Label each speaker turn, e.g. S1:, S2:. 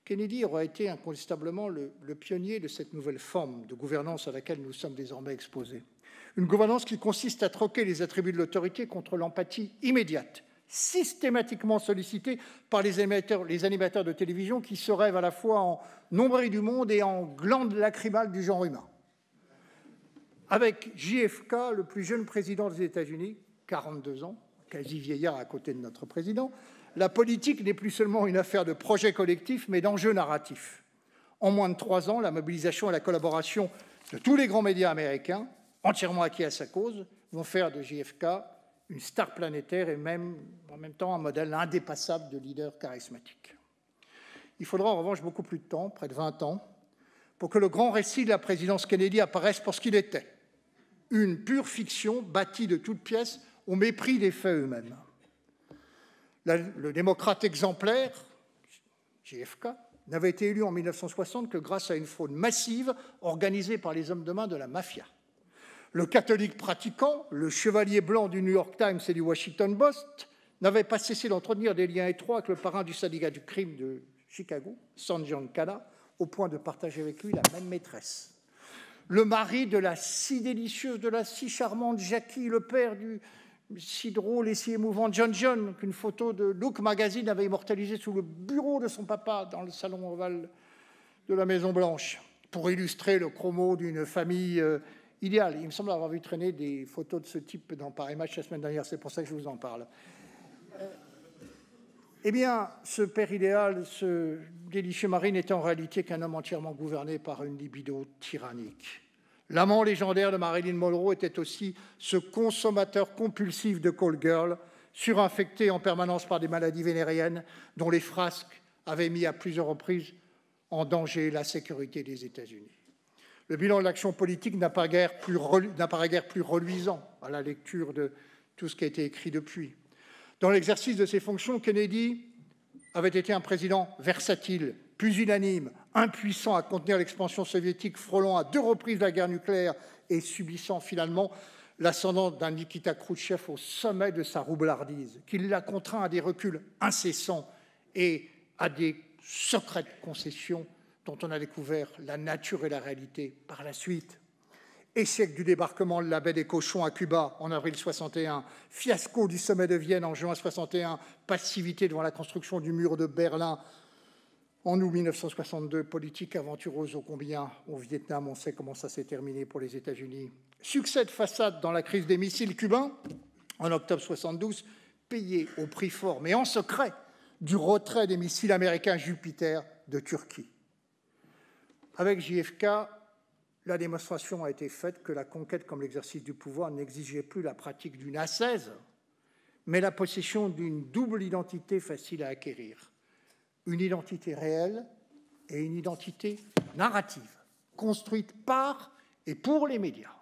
S1: Kennedy aurait été incontestablement le pionnier de cette nouvelle forme de gouvernance à laquelle nous sommes désormais exposés. Une gouvernance qui consiste à troquer les attributs de l'autorité contre l'empathie immédiate, systématiquement sollicitée par les animateurs de télévision qui se rêvent à la fois en nombril du monde et en glande lacrymale du genre humain. Avec JFK, le plus jeune président des États-Unis, 42 ans, quasi vieillard à côté de notre président, la politique n'est plus seulement une affaire de projet collectif, mais d'enjeux narratifs. En moins de 3 ans, la mobilisation et la collaboration de tous les grands médias américains, entièrement acquis à sa cause, vont faire de JFK une star planétaire et même, en même temps, un modèle indépassable de leader charismatique. Il faudra en revanche beaucoup plus de temps, près de 20 ans, pour que le grand récit de la présidence Kennedy apparaisse pour ce qu'il était, une pure fiction bâtie de toutes pièces au mépris des faits eux-mêmes. Le démocrate exemplaire, JFK, n'avait été élu en 1960 que grâce à une fraude massive organisée par les hommes de main de la mafia. Le catholique pratiquant, le chevalier blanc du New York Times et du Washington Post, n'avait pas cessé d'entretenir des liens étroits avec le parrain du syndicat du crime de Chicago, San Giancana, au point de partager avec lui la même maîtresse. Le mari de la si délicieuse, de la si charmante Jackie, le père du si drôle et si émouvant John, qu'une photo de Look Magazine avait immortalisé sous le bureau de son papa dans le salon ovale de la Maison-Blanche, pour illustrer le chromo d'une famille idéale. Il me semble avoir vu traîner des photos de ce type dans Paris Match la semaine dernière, c'est pour ça que je vous en parle. Eh bien, ce père idéal, ce délicieux mari, n'était en réalité qu'un homme entièrement gouverné par une libido tyrannique. L'amant légendaire de Marilyn Monroe était aussi ce consommateur compulsif de call girl, surinfecté en permanence par des maladies vénériennes dont les frasques avaient mis à plusieurs reprises en danger la sécurité des États-Unis. Le bilan de l'action politique n'apparaît guère plus reluisant à la lecture de tout ce qui a été écrit depuis. Dans l'exercice de ses fonctions, Kennedy avait été un président versatile, pusillanime, impuissant à contenir l'expansion soviétique, frôlant à 2 reprises la guerre nucléaire et subissant finalement l'ascendant d'un Nikita Khrouchtchev au sommet de sa roublardise, qui l'a contraint à des reculs incessants et à des secrètes concessions dont on a découvert la nature et la réalité par la suite. Échec du débarquement de la baie des Cochons à Cuba en avril 61, fiasco du sommet de Vienne en juin 61, passivité devant la construction du mur de Berlin en août 1962, politique aventureuse ô combien au Vietnam, on sait comment ça s'est terminé pour les États-Unis. Succès de façade dans la crise des missiles cubains en octobre 72, payé au prix fort, mais en secret, du retrait des missiles américains Jupiter de Turquie. Avec JFK, la démonstration a été faite que la conquête comme l'exercice du pouvoir n'exigeait plus la pratique d'une ascèse, mais la possession d'une double identité facile à acquérir. Une identité réelle et une identité narrative, construite par et pour les médias.